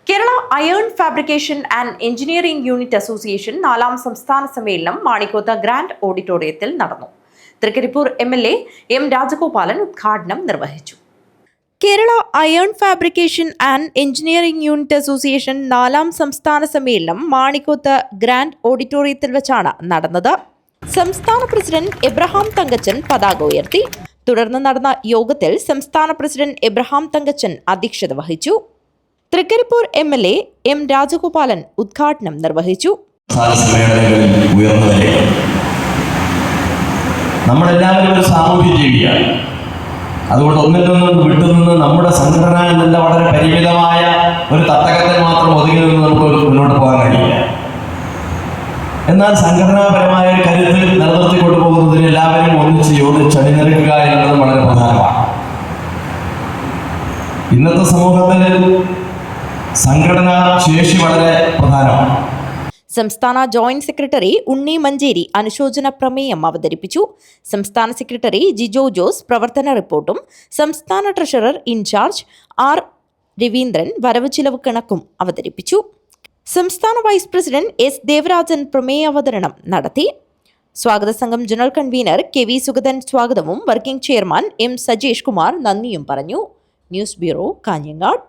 Kerala iron fabrication and engineering unit association 4ാം സംസ്ഥാന സമ്മേളനം Manikkoth grand ഓഡിറ്റോറിയത്തിൽ നടന്നു. Trikaripur MLA M. രാജഗോപാലൻ ഉദ്ഘാടനം നിർവഹിച്ചു. Kerala iron fabrication and engineering unit association 4ാം സംസ്ഥാന സമ്മേളനം മാണിക്കോത്ത് ഗ്രാൻഡ് ഓഡിറ്റോറിയത്തിൽ വെച്ചാണ് നടന്നത്. സംസ്ഥാന പ്രസിഡന്റ് എബ്രഹാം തങ്കച്ചൻ പതാക ഉയർത്തി. തുടർന്ന് നടന്ന യോഗത്തിൽ സംസ്ഥാന പ്രസിഡന്റ് എബ്രഹാം തങ്കച്ചൻ അധ്യക്ഷത വഹിച്ചു. Trikaripur MLA M. രാജഗോപാലൻ ഉദ്ഘാടനം നിർവഹിച്ചു. നമ്മളെല്ലാവരും ഒരു സാമൂഹ്യ ജീവിയാണ്. അതുകൊണ്ട് ഒന്നിൽ വിട്ടുനിന്ന് നമ്മുടെ സംഘടന എന്നുള്ള വളരെ പരിമിതമായ ഒരു തട്ടകത്തിൽ മാത്രം ഒതുങ്ങി നിന്ന് നമുക്ക് മുന്നോട്ട് പോകാൻ കഴിയില്ല. എന്നാൽ സംഘടനാപരമായ ഒരു കരുത്ത് നിലനിർത്തിക്കൊണ്ടു പോകുന്നതിന് എല്ലാവരും ഒന്നിച്ച് യോജിച്ചണിനിരക്കുക എന്നുള്ളത് വളരെ പ്രധാനമാണ്. ഇന്നത്തെ സമൂഹത്തിൽ സംഘടനാ ശേഷി വളരെ പ്രധാനമാണ്. സംസ്ഥാന ജോയിന്റ് സെക്രട്ടറി ഉണ്ണി മഞ്ചേരി അനുശോചന പ്രമേയം അവതരിപ്പിച്ചു. സംസ്ഥാന സെക്രട്ടറി ജിജോ ജോസ് പ്രവർത്തന റിപ്പോർട്ടും സംസ്ഥാന ട്രഷറർ ഇൻചാർജ് R. രവീന്ദ്രൻ വരവ് ചിലവ് കണക്കും അവതരിപ്പിച്ചു. സംസ്ഥാന വൈസ് പ്രസിഡന്റ് S. ദേവരാജൻ പ്രമേയാവതരണം നടത്തി. സ്വാഗത സംഘം ജനറൽ കൺവീനർ KV സുഗതൻ സ്വാഗതവും working chairman M. Sajesh Kumar നന്ദിയും പറഞ്ഞു. News bureau, Kanhangad.